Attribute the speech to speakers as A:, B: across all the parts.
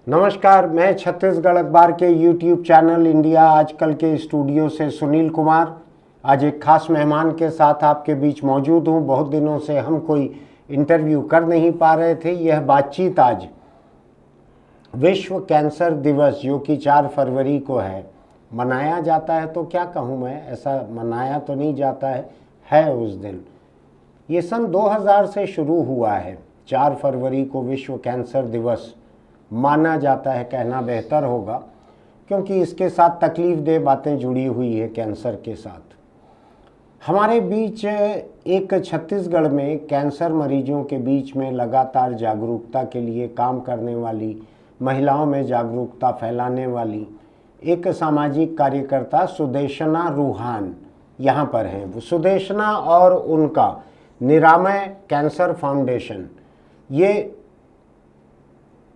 A: नमस्कार, मैं छत्तीसगढ़ अखबार के YouTube चैनल इंडिया आजकल के स्टूडियो से सुनील कुमार आज एक खास मेहमान के साथ आपके बीच मौजूद हूं। बहुत दिनों से हम कोई इंटरव्यू कर नहीं पा रहे थे। यह बातचीत आज विश्व कैंसर दिवस जो कि 4 फरवरी को है, मनाया जाता है तो क्या कहूँ मैं, ऐसा मनाया तो नहीं जाता है उस दिन। ये सन 2000 से शुरू हुआ है। 4 फरवरी को विश्व कैंसर दिवस माना जाता है, कहना बेहतर होगा, क्योंकि इसके साथ तकलीफ़देह बातें जुड़ी हुई है कैंसर के साथ। हमारे बीच एक छत्तीसगढ़ में कैंसर मरीजों के बीच में लगातार जागरूकता के लिए काम करने वाली, महिलाओं में जागरूकता फैलाने वाली एक सामाजिक कार्यकर्ता सुदेशना रूहान यहाँ पर हैं। वो सुदेशना और उनका निरामय कैंसर फाउंडेशन ये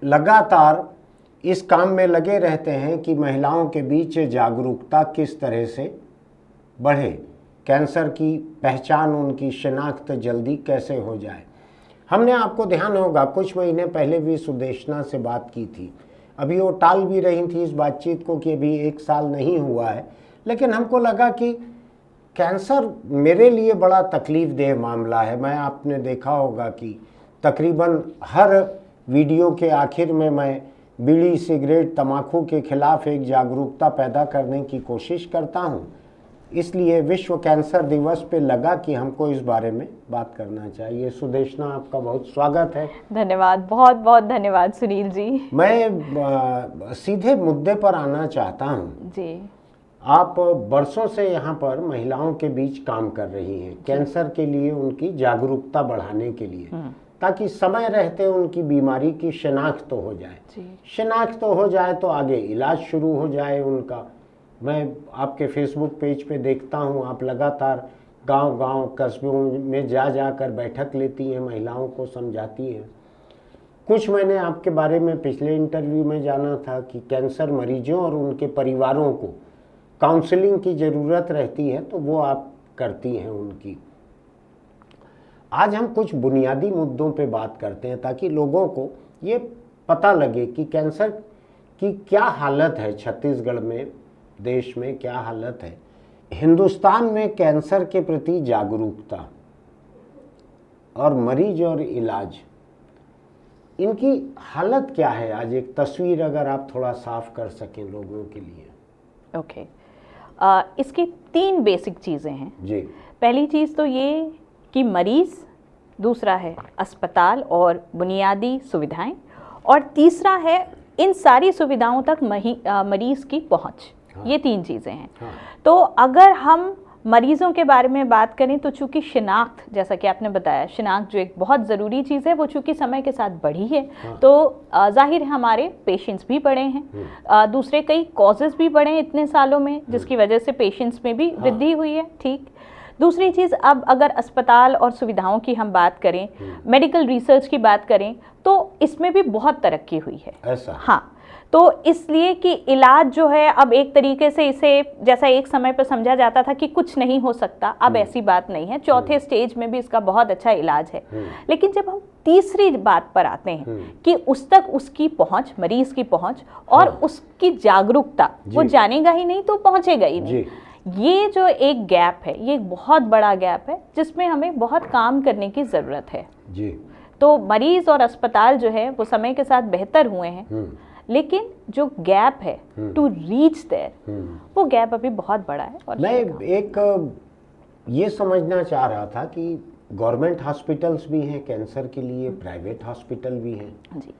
A: लगातार इस काम में लगे रहते हैं कि महिलाओं के बीच जागरूकता किस तरह से बढ़े, कैंसर की पहचान, उनकी शिनाख्त जल्दी कैसे हो जाए। हमने, आपको ध्यान होगा, कुछ महीने पहले भी सुदेशना से बात की थी। अभी वो टाल भी रही थी इस बातचीत को कि अभी 1 साल नहीं हुआ है, लेकिन हमको लगा कि कैंसर मेरे लिए बड़ा तकलीफ़देह मामला है। आपने देखा होगा कि तकरीबन हर वीडियो के आखिर में मैं बीड़ी, सिगरेट, तंबाकू के खिलाफ एक जागरूकता पैदा करने की कोशिश करता हूं। इसलिए विश्व कैंसर दिवस पे लगा कि हमको इस बारे में बात करना चाहिए। सुदेशना, आपका बहुत स्वागत है।
B: धन्यवाद, बहुत बहुत धन्यवाद सुनील जी।
A: मैं सीधे मुद्दे पर आना चाहता हूँ
B: जी।
A: आप बरसों से यहाँ पर महिलाओं के बीच काम कर रही हैं, कैंसर के लिए उनकी जागरूकता बढ़ाने के लिए, ताकि समय रहते उनकी बीमारी की शिनाख्त तो हो जाए। शिनाख्त तो हो जाए तो आगे इलाज शुरू हो जाए उनका। मैं आपके फेसबुक पेज पे देखता हूँ, आप लगातार गांव-गांव, कस्बों में जाकर बैठक लेती हैं, महिलाओं को समझाती हैं। कुछ मैंने आपके बारे में पिछले इंटरव्यू में जाना था कि कैंसर मरीजों और उनके परिवारों को काउंसलिंग की ज़रूरत रहती है, तो वो आप करती हैं उनकी। आज हम कुछ बुनियादी मुद्दों पे बात करते हैं ताकि लोगों को ये पता लगे कि कैंसर की क्या हालत है छत्तीसगढ़ में, देश में क्या हालत है। हिंदुस्तान में कैंसर के प्रति जागरूकता और मरीज और इलाज, इनकी हालत क्या है आज, एक तस्वीर अगर आप थोड़ा साफ कर सकें लोगों के लिए।
B: ओके। इसकी 3 बेसिक चीज़ें हैं
A: जी।
B: पहली चीज़ तो ये कि मरीज़, दूसरा है अस्पताल और बुनियादी सुविधाएं, और तीसरा है इन सारी सुविधाओं तक मरीज़ की पहुंच। हाँ। ये 3 चीज़ें हैं। हाँ। तो अगर हम मरीज़ों के बारे में बात करें तो चूँकि शिनाख्त, जैसा कि आपने बताया, शिनाख्त जो एक बहुत ज़रूरी चीज़ है, वो चूँकि समय के साथ बढ़ी है। हाँ। तो जाहिर है हमारे पेशेंट्स भी बढ़े हैं, दूसरे कई कॉजेज़ भी बढ़े हैं इतने सालों में, जिसकी वजह से पेशेंट्स में भी वृद्धि हुई है। ठीक। दूसरी चीज़, अब अगर अस्पताल और सुविधाओं की हम बात करें, मेडिकल रिसर्च की बात करें, तो इसमें भी बहुत तरक्की हुई है।
A: ऐसा?
B: हाँ। तो इसलिए कि इलाज जो है, अब एक तरीके से इसे, जैसा एक समय पर समझा जाता था कि कुछ नहीं हो सकता, अब ऐसी बात नहीं है। 4थे स्टेज में भी इसका बहुत अच्छा इलाज है। लेकिन जब हम तीसरी बात पर आते हैं कि उस तक उसकी पहुंच, मरीज की पहुंच और उसकी जागरूकता, वो जानेगा ही नहीं तो पहुंचेगा ही नहीं। ये जो एक गैप है, ये एक बहुत बड़ा गैप है जिसमें हमें बहुत काम करने की ज़रूरत है। जी। तो मरीज़ और अस्पताल जो है वो समय के साथ बेहतर हुए हैं, लेकिन जो गैप है टू रीच देयर, वो गैप अभी बहुत बड़ा है। और
A: मैं एक ये समझना चाह रहा था कि गवर्नमेंट हॉस्पिटल्स भी हैं कैंसर के लिए, प्राइवेट हॉस्पिटल भी हैं। जी।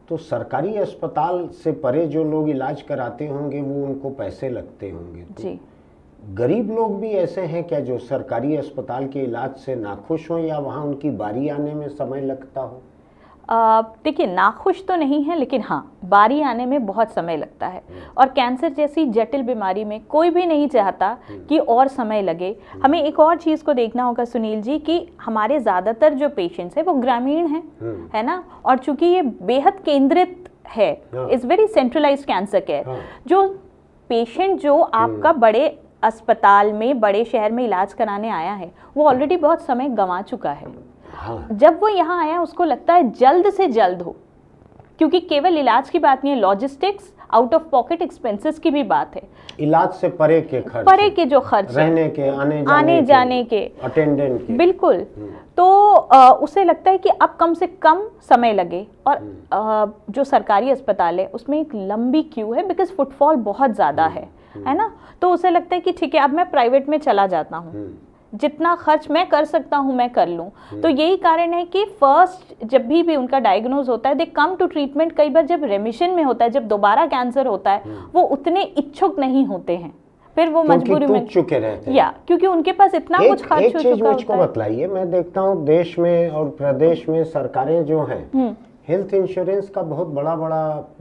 A: तो सरकारी अस्पताल से परे जो लोग इलाज कराते होंगे वो उनको पैसे लगते होंगे। तो जी। गरीब लोग भी ऐसे हैं क्या जो सरकारी अस्पताल के इलाज से नाखुश हों, या वहाँ उनकी बारी आने में समय लगता हो?
B: देखिए, नाखुश तो नहीं है, लेकिन हाँ, बारी आने में बहुत समय लगता है। और कैंसर जैसी जटिल बीमारी में कोई भी नहीं चाहता कि और समय लगे। हमें एक और चीज़ को देखना होगा सुनील जी, कि हमारे ज़्यादातर जो पेशेंट्स हैं वो ग्रामीण हैं, है ना, और चूंकि ये बेहद केंद्रित है, is very centralised cancer care. जो पेशेंट जो आपका बड़े अस्पताल में, बड़े शहर में इलाज कराने आया है, वो ऑलरेडी बहुत समय गंवा चुका है। जब वो यहाँ आया, उसको लगता है जल्द से जल्द हो, क्योंकि केवल इलाज की बात नहीं है, logistics, out of pocket expenses की भी बात है,
A: इलाज से परे के खर्च,
B: परे के जो खर्च है,
A: रहने के,
B: आने जाने के,
A: अटेंडेंट के,
B: बिल्कुल। तो उसे लगता है कि अब कम से कम समय लगे, और जो सरकारी अस्पताल है उसमें एक लंबी क्यू है, बिकॉज फुटफॉल बहुत ज़्यादा है ना। तो उसे लगता है कि ठीक है, अब मैं प्राइवेट में चला जाता हूँ, जितना खर्च मैं कर सकता हूँ मैं कर लूँ। तो यही कारण है कि फर्स्ट जब भी उनका डायग्नोज होता है, दे कम टू ट्रीटमेंट। कई बार जब रेमिशन में होता है, जब दोबारा कैंसर होता है, वो उतने इच्छुक नहीं होते हैं, फिर वो मजबूरी में
A: चुके रहते हैं,
B: या क्योंकि उनके पास इतना कुछ खर्च हो चुका होता है।
A: मुझको बतलाइए, मैं देखता हूँ देश में और प्रदेश में सरकारें जो हैं हेल्थ इंश्योरेंस का बहुत बड़ा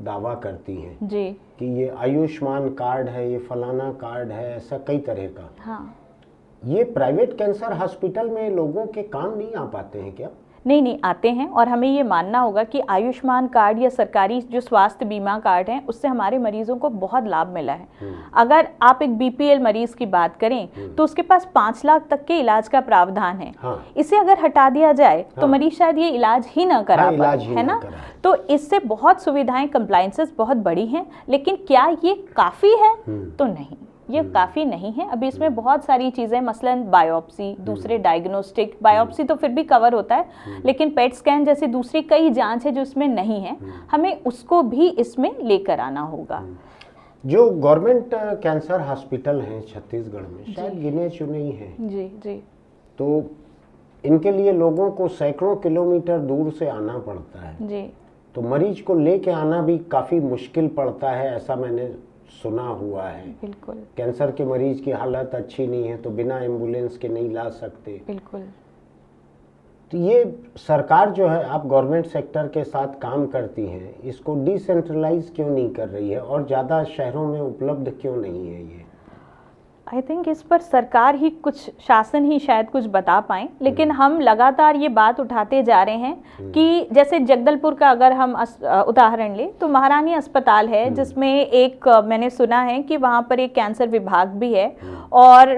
A: दावा करती हैं
B: जी, कि
A: ये आयुष्मान कार्ड है, ये फलाना कार्ड है, ऐसा कई तरह का।
B: हाँ,
A: ये प्राइवेट कैंसर हॉस्पिटल में लोगों के काम नहीं आ पाते हैं क्या?
B: नहीं आते हैं, और हमें ये मानना होगा कि आयुष्मान कार्ड या सरकारी जो स्वास्थ्य बीमा कार्ड है, उससे हमारे मरीजों को बहुत लाभ मिला है। अगर आप एक बीपीएल मरीज की बात करें तो उसके पास 5 लाख तक के इलाज का प्रावधान है।
A: हाँ।
B: इसे अगर हटा दिया जाए तो मरीज शायद ये इलाज ही ना करा पाए, है ना। तो इससे बहुत सुविधाएं, कंप्लायंसेस बहुत बड़ी हैं, लेकिन क्या ये काफ़ी है? तो नहीं, ये काफ़ी नहीं है। अभी इसमें बहुत सारी चीज़ें, मसलन बायोप्सी, दूसरे डायग्नोस्टिक, बायोप्सी तो फिर भी कवर होता है, लेकिन पेट स्कैन जैसी दूसरी कई जांच है जो इसमें नहीं है, हमें उसको भी इसमें लेकर आना होगा।
A: जो गवर्नमेंट कैंसर हॉस्पिटल हैं छत्तीसगढ़ में, शायद गिने चुने ही हैं
B: जी जी,
A: तो इनके लिए लोगों को सैकड़ों किलोमीटर दूर से आना पड़ता है
B: जी,
A: तो मरीज को लेके आना भी काफ़ी मुश्किल पड़ता है, ऐसा मैंने सुना हुआ है।
B: बिल्कुल,
A: कैंसर के मरीज की हालत अच्छी नहीं है तो बिना एम्बुलेंस के नहीं ला सकते।
B: बिल्कुल।
A: तो ये सरकार जो है, आप गवर्नमेंट सेक्टर के साथ काम करती हैं, इसको डिसेंट्रलाइज क्यों नहीं कर रही है और ज़्यादा शहरों में उपलब्ध क्यों नहीं है ये?
B: आई थिंक इस पर सरकार ही कुछ, शासन ही शायद कुछ बता पाएँ, लेकिन हम लगातार ये बात उठाते जा रहे हैं कि जैसे जगदलपुर का अगर हम उदाहरण लें तो महारानी अस्पताल है, जिसमें एक मैंने सुना है कि वहाँ पर एक कैंसर विभाग भी है, और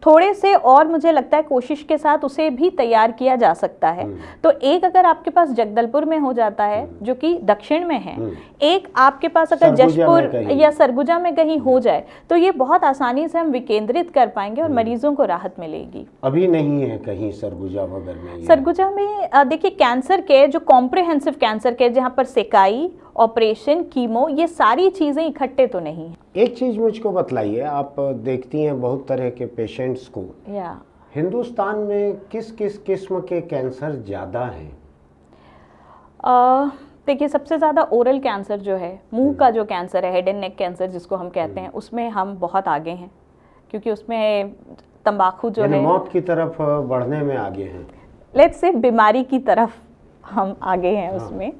B: थोड़े से और मुझे लगता है कोशिश के साथ उसे भी तैयार किया जा सकता है। तो एक अगर आपके पास जगदलपुर में हो जाता है जो कि दक्षिण में है, एक आपके पास अगर जशपुर या सरगुजा में कहीं हो जाए, तो ये बहुत आसानी से विकेंद्रित कर पाएंगे और मरीजों को राहत मिलेगी।
A: अभी नहीं है कहीं सरगुजा वगैरह में?
B: सरगुजा में देखिए, कैंसर के जो कॉम्प्रिहेंसिव कैंसर के, जहाँ पर सेकाई, ऑपरेशन, कीमो, ये सारी चीजें इकट्ठे तो नहीं है।
A: एक चीज मुझको बतलाइए, आप देखती हैं बहुत तरह के पेशेंट्स को, हिंदुस्तान में किस किस किस्म के कैंसर ज्यादा हैं?
B: देखिए, सबसे ज़्यादा ओरल कैंसर जो है, मुंह का जो कैंसर है, हेड एंड नेक कैंसर जिसको हम कहते हैं, उसमें हम बहुत आगे हैं, क्योंकि उसमें तंबाकू जो है,
A: मौत की तरफ बढ़ने में आगे हैं,
B: लेट्स से बीमारी की तरफ हम आगे हैं उसमें।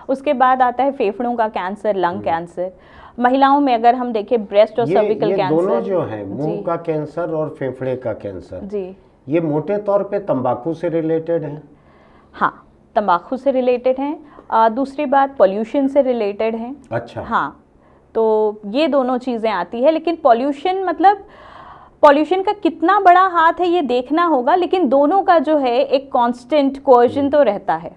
B: उसके बाद आता है फेफड़ों का कैंसर, लंग कैंसर। महिलाओं में अगर हम देखें, ब्रेस्ट और सर्विकल कैंसर,
A: दोनों जो है, मुंह का कैंसर और फेफड़े का कैंसर
B: जी,
A: ये मोटे तौर पे तंबाकू से रिलेटेड है।
B: हाँ, तंबाकू से रिलेटेड हैं। दूसरी बात, पॉल्यूशन से रिलेटेड है।
A: अच्छा,
B: हाँ, तो ये दोनों चीज़ें आती है, लेकिन पॉल्यूशन, मतलब पॉल्यूशन का कितना बड़ा हाथ है ये देखना होगा, लेकिन दोनों का जो है एक कांस्टेंट कोएशन तो रहता है।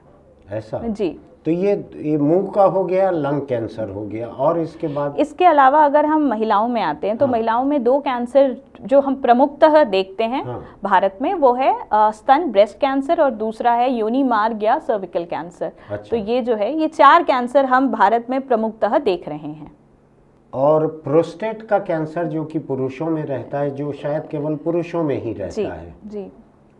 A: ऐसा
B: जी।
A: तो ये मुंह का हो गया, लंग कैंसर हो गया, और इसके बाद
B: इसके अलावा अगर हम महिलाओं में आते हैं तो महिलाओं में 2 कैंसर जो हम प्रमुखतः देखते हैं भारत में, वो है स्तन ब्रेस्ट कैंसर, और दूसरा है योनि मार्ग या सर्विकल कैंसर। तो ये जो है, ये 4 कैंसर हम भारत में प्रमुखतः देख रहे हैं।
A: और प्रोस्टेट का कैंसर जो कि पुरुषों में रहता है, जो शायद केवल पुरुषों में ही रहता है।
B: जी,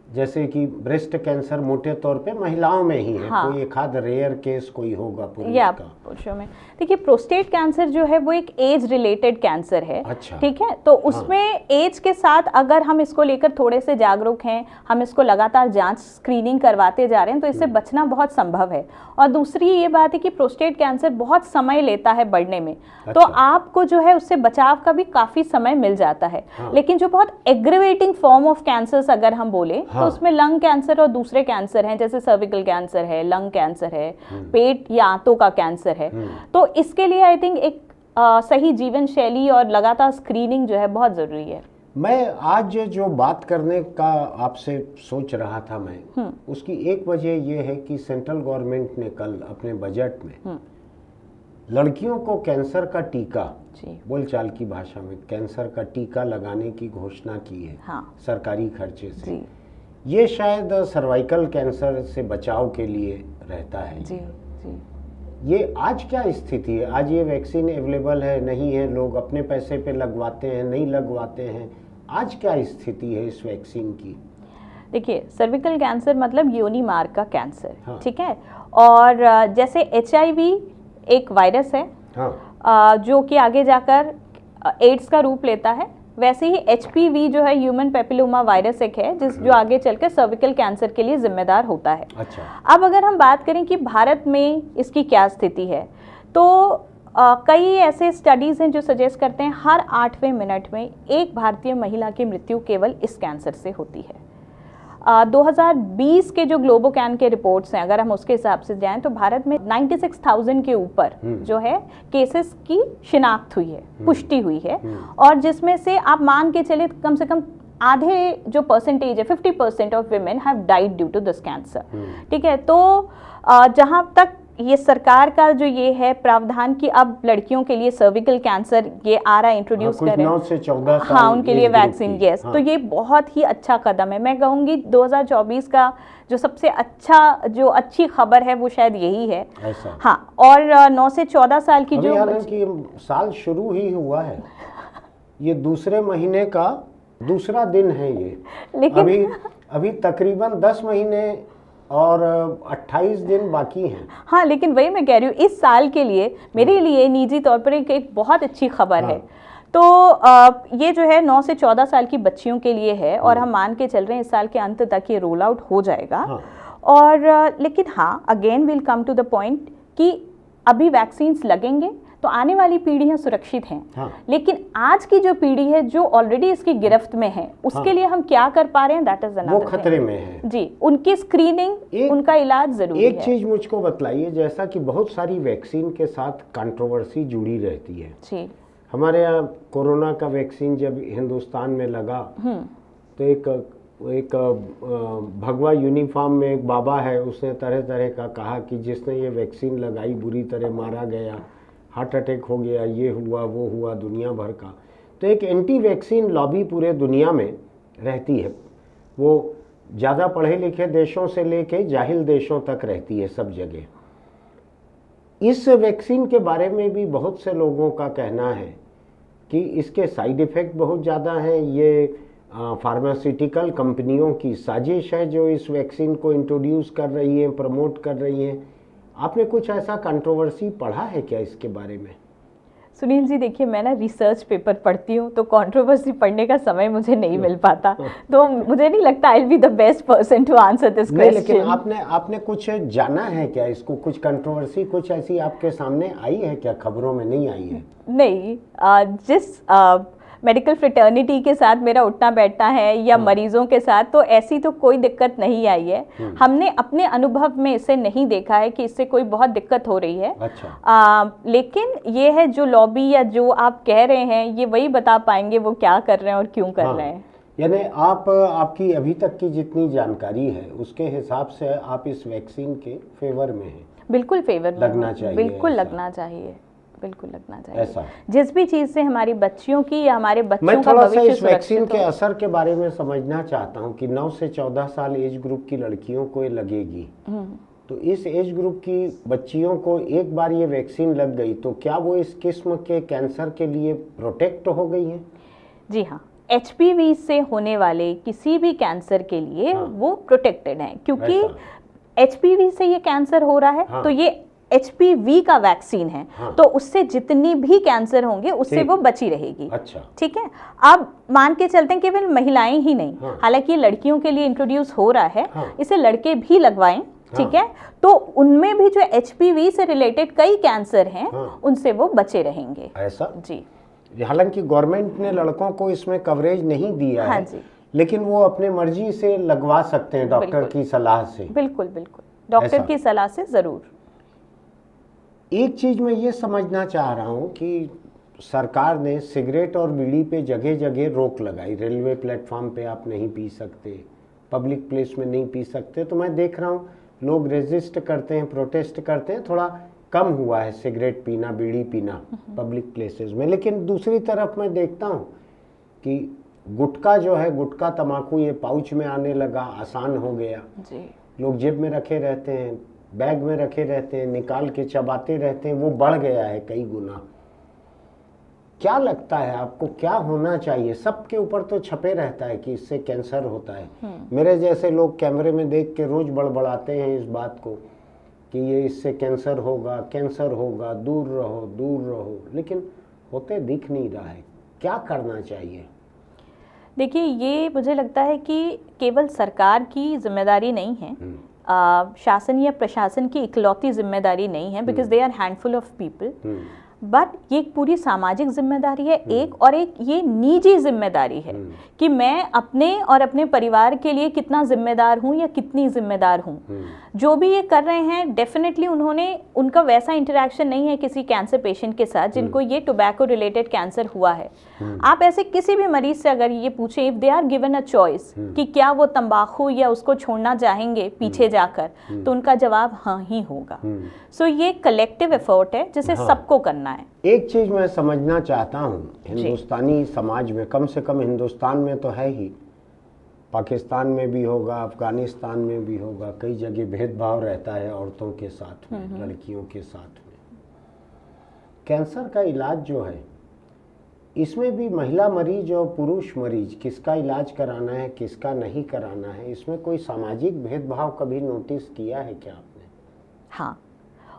A: जैसे कि ब्रेस्ट कैंसर मोटे तौर पे महिलाओं में ही है।
B: हाँ।
A: कोई एक आध रेयर केस कोई होगा पुरुष
B: या
A: का।
B: पुरुषों में। देखिए, प्रोस्टेट कैंसर जो है वो एक एज रिलेटेड कैंसर है।
A: अच्छा।
B: ठीक है, तो उसमें एज के साथ अगर हम इसको लेकर थोड़े से जागरूक हैं, हम इसको लगातार जांच, स्क्रीनिंग करवाते जा रहे हैं, तो इससे बचना बहुत संभव है। और दूसरी ये बात है कि प्रोस्टेट कैंसर बहुत समय लेता है बढ़ने में। तो आपको जो है उससे बचाव का भी काफी समय मिल जाता है। लेकिन जो बहुत एग्रीवेटिंग फॉर्म ऑफ कैंसर अगर हम बोले, तो उसमें लंग कैंसर और दूसरे कैंसर हैं, जैसे सर्विकल कैंसर है, लंग कैंसर है, पेट या आंतों का कैंसर है। तो इसके लिए आई थिंक एक सही जीवन शैली और लगातार स्क्रीनिंग जो है बहुत जरूरी है।
A: मैं आज जो बात करने का आपसे सोच रहा था मैं, उसकी एक वजह यह है कि सेंट्रल गवर्नमेंट ने कल अपने बजट में लड़कियों को कैंसर का टीका,
B: जी
A: बोलचाल की भाषा में कैंसर का टीका लगाने की घोषणा की है
B: हाँ
A: सरकारी खर्चे से।
B: जी
A: ये शायद सर्वाइकल कैंसर से बचाव के लिए रहता है।
B: जी जी।
A: ये आज क्या स्थिति है? आज ये वैक्सीन अवेलेबल है नहीं है, लोग अपने पैसे पे लगवाते हैं नहीं लगवाते हैं, आज क्या स्थिति है इस वैक्सीन की?
B: देखिए, सर्विकल कैंसर मतलब योनि मार्ग का कैंसर,
A: हाँ।
B: ठीक है। और जैसे HIV एक वायरस है,
A: हाँ
B: जो कि आगे जाकर एड्स का रूप लेता है, वैसे ही HPV जो है ह्यूमन पेपिलोमा वायरस एक है जो आगे चलकर सर्विकल कैंसर के लिए जिम्मेदार होता है।
A: अच्छा।
B: अब अगर हम बात करें कि भारत में इसकी क्या स्थिति है, तो कई ऐसे स्टडीज़ हैं जो सजेस्ट करते हैं हर 8वें मिनट में एक भारतीय महिला की मृत्यु केवल इस कैंसर से होती है। 2020 के जो ग्लोबोकैन के रिपोर्ट्स हैं, अगर हम उसके हिसाब से जाएं तो भारत में 96,000 के ऊपर जो है केसेस की शिनाख्त हुई है, पुष्टि हुई है, और जिसमें से आप मान के चले कम से कम आधे जो परसेंटेज है 50% of women have died due to this cancer, ठीक है। तो जहां तक ये सरकार का जो ये है प्रावधान कि अब लड़कियों के लिए सर्विकल कैंसर ये आ रहा है, इंट्रोड्यूस कर रहे हैं
A: 9 से 14 साल,
B: हाँ, उनके लिए वैक्सीन, यस।
A: हाँ।
B: तो ये बहुत ही अच्छा कदम है। मैं कहूँगी 2024 का जो सबसे अच्छी खबर है वो शायद यही है।
A: ऐसा।
B: हाँ, और 9 से 14 साल की जो
A: हालांकि साल शुरू ही हुआ है, ये दूसरे महीने का दूसरा दिन है ये, लेकिन अभी तकरीबन 10 महीने और 28 दिन बाकी हैं।
B: हाँ, लेकिन वही मैं कह रही हूँ, इस साल के लिए मेरे लिए निजी तौर पर एक बहुत अच्छी खबर है। तो ये जो है 9 से 14 साल की बच्चियों के लिए है, और हम मान के चल रहे हैं इस साल के अंत तक ये रोल आउट हो जाएगा। और लेकिन हाँ, again will come to the point कि अभी वैक्सीन्स लगेंगे तो आने वाली पीढ़ियां सुरक्षित हैं।
A: हाँ।
B: लेकिन आज की जो पीढ़ी है जो ऑलरेडी इसकी गिरफ्त में है, उसके लिए हम क्या कर पा रहे हैं, दैट इज अनदर,
A: वो खतरे में है जी।
B: उनकी स्क्रीनिंग, उनका इलाज जरूरी है।
A: एक चीज मुझको बतलाइए, जैसा कि बहुत सारी वैक्सीन के साथ कंट्रोवर्सी जुड़ी रहती है
B: जी।
A: हमारे यहाँ कोरोना का वैक्सीन जब हिंदुस्तान में लगा तो एक भगवा यूनिफॉर्म में एक बाबा है, उसने तरह तरह का कहा कि जिसने ये वैक्सीन लगाई बुरी तरह मारा गया, हार्ट अटैक हो गया, ये हुआ वो हुआ, दुनिया भर का। तो एक एंटी वैक्सीन लॉबी पूरे दुनिया में रहती है, वो ज़्यादा पढ़े लिखे देशों से लेके जाहिल देशों तक रहती है, सब जगह। इस वैक्सीन के बारे में भी बहुत से लोगों का कहना है कि इसके साइड इफ़ेक्ट बहुत ज़्यादा हैं, ये फार्मास्यूटिकल कंपनियों की साजिश है जो इस वैक्सीन को इंट्रोड्यूस कर रही हैं, प्रमोट कर रही हैं। आपने कुछ ऐसा कंट्रोवर्सी पढ़ा है क्या इसके बारे में?
B: सुनील जी, देखिए, मैं ना रिसर्च पेपर पढ़ती हूँ, तो कंट्रोवर्सी पढ़ने का समय मुझे नहीं मिल पाता, तो मुझे नहीं लगता I will be the best person to answer this question.
A: लेकिन आपने कुछ जाना है क्या इसको? कुछ कंट्रोवर्सी कुछ ऐसी आपके सामने आई है क्या? खबरों में नहीं आई है?
B: नहीं, जिस मेडिकल फ्रेटर्निटी के साथ मेरा उठना बैठना है या मरीजों के साथ, तो ऐसी तो कोई दिक्कत नहीं आई है। हमने अपने अनुभव में इसे नहीं देखा है कि इससे कोई बहुत दिक्कत हो रही है।
A: अच्छा।
B: लेकिन ये है जो लॉबी या जो आप कह रहे हैं, ये वही बता पाएंगे वो क्या कर रहे हैं और क्यों कर रहे हैं।
A: यानी आपकी अभी तक की जितनी जानकारी है उसके हिसाब से आप इस वैक्सीन के फेवर में हैं?
B: बिल्कुल फेवर में
A: लगना चाहिए,
B: बिल्कुल लगना चाहिए, बिल्कुल लगना चाहिए
A: ऐसा।
B: जिस भी चीज से हमारी बच्चियों की या हमारे बच्चों
A: मैं
B: का
A: थोड़ा सा
B: भविष्य
A: इस वैक्सीन
B: सुरक्षित
A: के
B: हो।
A: असर के बारे में समझना चाहता हूं कि 9 से 14 साल एज ग्रुप की लड़कियों को ये लगेगी, तो इस एज ग्रुप की बच्चियों को एक बार ये वैक्सीन लग गई तो क्या वो इस किस्म के कैंसर के लिए प्रोटेक्ट हो गई हैं?
B: जी हाँ, HPV से होने वाले किसी भी कैंसर के लिए वो प्रोटेक्टेड हैं, क्योंकि HPV से ये कैंसर हो रहा है तो ये HPV का वैक्सीन है, तो उससे जितनी भी कैंसर होंगे उससे वो बची रहेगी।
A: अच्छा,
B: ठीक है। अब मान के चलते हैं केवल महिलाएं ही नहीं, हालांकि लड़कियों के लिए इंट्रोड्यूस हो रहा है, इसे लड़के भी लगवाएं, ठीक है, तो उनमें भी जो HPV से रिलेटेड कई कैंसर हैं उनसे वो बचे रहेंगे।
A: ऐसा
B: जी।
A: हालांकि गवर्नमेंट ने लड़कों को इसमें कवरेज नहीं दिया है, लेकिन वो अपने मर्जी से लगवा सकते हैं डॉक्टर की सलाह से।
B: बिल्कुल बिल्कुल, डॉक्टर की सलाह से जरूर।
A: एक चीज मैं ये समझना चाह रहा हूँ कि सरकार ने सिगरेट और बीड़ी पे जगह जगह रोक लगाई, रेलवे प्लेटफॉर्म पे आप नहीं पी सकते, पब्लिक प्लेस में नहीं पी सकते। तो मैं देख रहा हूँ लोग रेजिस्ट करते हैं, प्रोटेस्ट करते हैं, थोड़ा कम हुआ है सिगरेट पीना, बीड़ी पीना पब्लिक प्लेसेस में। लेकिन दूसरी तरफ मैं देखता हूँ कि गुटखा जो है, गुटखा तम्बाकू ये पाउच में आने लगा, आसान हो गया
B: जी।
A: लोग जेब में रखे रहते हैं, बैग में रखे रहते हैं, निकाल के चबाते रहते हैं, वो बढ़ गया है कई गुना। क्या लगता है आपको, क्या होना चाहिए? सबके ऊपर तो छपे रहता है कि इससे कैंसर होता है। मेरे जैसे लोग कैमरे में देख के रोज बड़बड़ाते हैं इस बात को कि ये इससे कैंसर होगा, कैंसर होगा, दूर रहो दूर रहो, लेकिन होते दिख नहीं रहा है। क्या करना चाहिए?
B: देखिए, ये मुझे लगता है कि केवल सरकार की जिम्मेदारी नहीं है, शासन या प्रशासन की इकलौती जिम्मेदारी नहीं है, because they are handful of people, but ये एक पूरी सामाजिक जिम्मेदारी है एक, और एक ये निजी जिम्मेदारी है कि मैं अपने और अपने परिवार के लिए कितना जिम्मेदार हूँ या कितनी जिम्मेदार हूँ। जो भी ये कर रहे हैं, डेफिनेटली उनका वैसा इंटरेक्शन नहीं है किसी कैंसर पेशेंट के साथ जिनको ये टोबैको रिलेटेड कैंसर हुआ है। आप ऐसे किसी भी मरीज से अगर ये पूछें, if they are given a choice कि क्या वो तंबाकू या उसको छोड़ना चाहेंगे पीछे जाकर, तो उनका जवाब हाँ ही होगा। सो ये कलेक्टिव एफर्ट है जिसे सबको करना है।
A: एक चीज मैं समझना चाहता हूँ, हिंदुस्तानी समाज में, कम से कम हिंदुस्तान में तो है ही, पाकिस्तान में भी होगा, अफगानिस्तान में भी होगा, कई जगह भेदभाव रहता है औरतों के साथ में, लड़कियों के साथ में। कैंसर का इलाज जो है, इसमें भी महिला मरीज और पुरुष मरीज किसका इलाज कराना है, किसका नहीं कराना है, इसमें कोई सामाजिक भेदभाव कभी नोटिस किया है क्या आपने?
B: हाँ,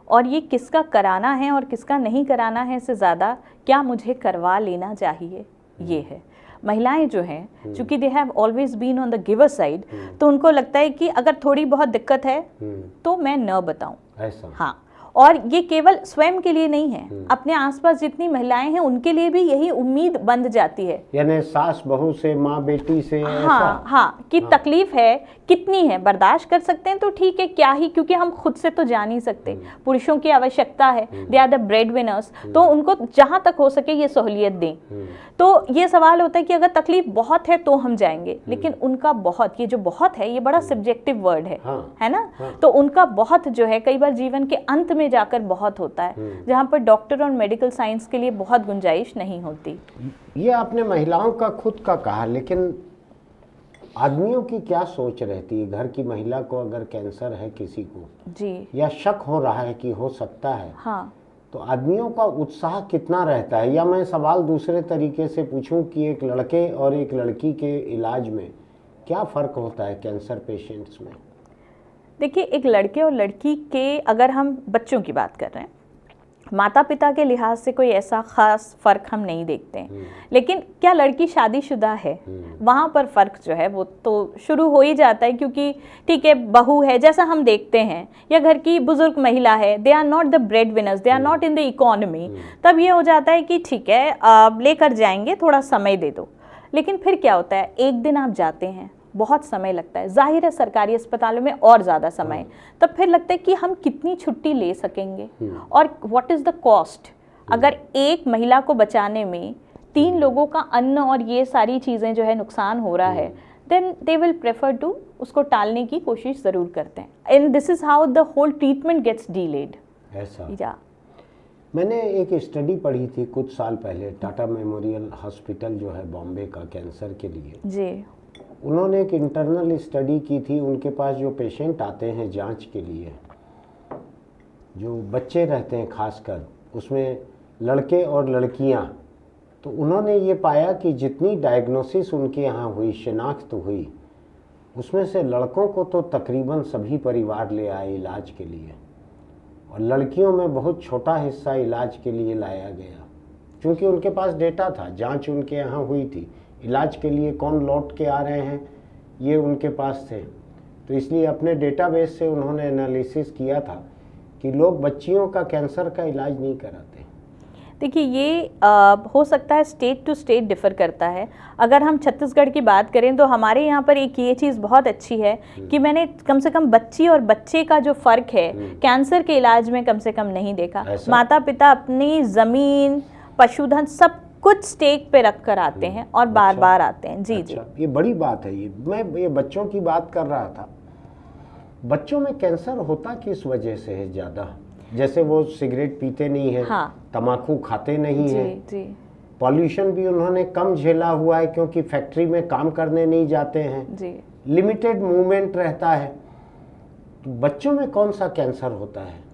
B: और ये किसका कराना है और किसका नहीं कराना है से ज़्यादा क्या मुझे करवा लेना चाहिए, ये है। महिलाएं जो हैं, चूंकि they have always been on the giver side, तो उनको लगता है कि अगर थोड़ी बहुत दिक्कत है तो मैं न बताऊं।
A: ऐसा?
B: हाँ, और ये केवल स्वयं के लिए नहीं है, अपने आसपास जितनी महिलाएं हैं उनके लिए भी यही उम्मीद बंध जाती है,
A: यानी सास बहू से, माँ बेटी से।
B: हाँ हाँ, कि तकलीफ है, कितनी है, बर्दाश्त कर सकते हैं तो ठीक है, क्या ही, क्योंकि हम खुद से तो जा नहीं सकते। पुरुषों की आवश्यकता है, they are the bread winners, तो उनको जहां तक हो सके ये सहूलियत दें। तो ये सवाल होता है कि अगर तकलीफ बहुत है तो हम जाएंगे, लेकिन उनका बहुत, ये जो बहुत है ये बड़ा सब्जेक्टिव वर्ड है ना। तो उनका बहुत जो है कई बार जीवन के अंत में जाकर बहुत होता है, जहां पर डॉक्टर और मेडिकल साइंस के लिए बहुत गुंजाइश नहीं होती।
A: ये आपने महिलाओं का खुद का कहा, लेकिन आदमियों की क्या सोच रहती है? घर की महिला को अगर कैंसर है किसी को
B: जी,
A: या शक हो रहा है कि हो सकता है,
B: हाँ,
A: तो आदमियों का उत्साह कितना रहता है? या मैं सवाल दूसरे तरीके से पूछूं कि एक लड़के और एक लड़की के इलाज में क्या फ़र्क होता है कैंसर पेशेंट्स में?
B: देखिए, एक लड़के और लड़की के, अगर हम बच्चों की बात कर रहे हैं, माता पिता के लिहाज से कोई ऐसा खास फ़र्क हम नहीं देखते हैं। लेकिन क्या लड़की शादीशुदा है, वहाँ पर फ़र्क जो है वो तो शुरू हो ही जाता है, क्योंकि ठीक है, बहू है जैसा हम देखते हैं, या घर की बुजुर्ग महिला है, they are not the bread winners, they are not in the economy, तब ये हो जाता है कि ठीक है, लेकर जाएंगे, थोड़ा समय दे दो। लेकिन फिर क्या होता है, एक दिन आप जाते हैं, बहुत समय लगता है, जाहिर है सरकारी अस्पतालों में और ज़्यादा समय, तब फिर लगता है कि हम कितनी छुट्टी ले सकेंगे और व्हाट इज़ द कॉस्ट। अगर एक महिला को बचाने में 3 लोगों का अन्न और ये सारी चीज़ें जो है नुकसान हो रहा है, then they will prefer to उसको टालने की कोशिश ज़रूर करते हैं, and this is how the whole treatment gets delayed.
A: ऐसा?
B: या
A: मैंने एक स्टडी पढ़ी थी कुछ साल पहले, टाटा मेमोरियल हॉस्पिटल जो है बॉम्बे का, कैंसर के लिए
B: जी,
A: उन्होंने एक इंटरनल स्टडी की थी। उनके पास जो पेशेंट आते हैं जांच के लिए, जो बच्चे रहते हैं खासकर, उसमें लड़के और लड़कियां, तो उन्होंने ये पाया कि जितनी डायग्नोसिस उनके यहाँ हुई, शिनाख्त हुई, उसमें से लड़कों को तो तकरीबन सभी परिवार ले आए इलाज के लिए, और लड़कियों में बहुत छोटा हिस्सा इलाज के लिए लाया गया, क्योंकि उनके पास डेटा था, जांच उनके यहाँ हुई थी, इलाज के लिए कौन लौट के आ रहे हैं ये उनके पास थे। तो इसलिए अपने डेटाबेस से उन्होंने एनालिसिस किया था कि लोग बच्चियों का कैंसर का इलाज नहीं कराते।
B: देखिए, ये हो सकता है स्टेट टू स्टेट डिफ़र करता है। अगर हम छत्तीसगढ़ की बात करें तो हमारे यहाँ पर एक ये चीज़ बहुत अच्छी है कि मैंने कम से कम बच्ची और बच्चे का जो फ़र्क है कैंसर के इलाज में कम से कम नहीं देखा। माता पिता अपनी ज़मीन, पशुधन सब कुछ स्टेक पे रख कर आते हैं और बार बार आते हैं। जी जी,
A: ये बड़ी बात है। ये बच्चों की बात कर रहा था। बच्चों में कैंसर होता किस वजह से है ज़्यादा? जैसे वो सिगरेट पीते नहीं है,
B: हाँ।
A: तम्बाकू खाते नहीं
B: जी
A: है,
B: जी
A: पॉल्यूशन भी उन्होंने कम झेला हुआ है क्योंकि फैक्ट्री में काम करने नहीं जाते हैं,
B: जी।
A: लिमिटेड मूवमेंट रहता है। तो बच्चों में कौन सा कैंसर होता है?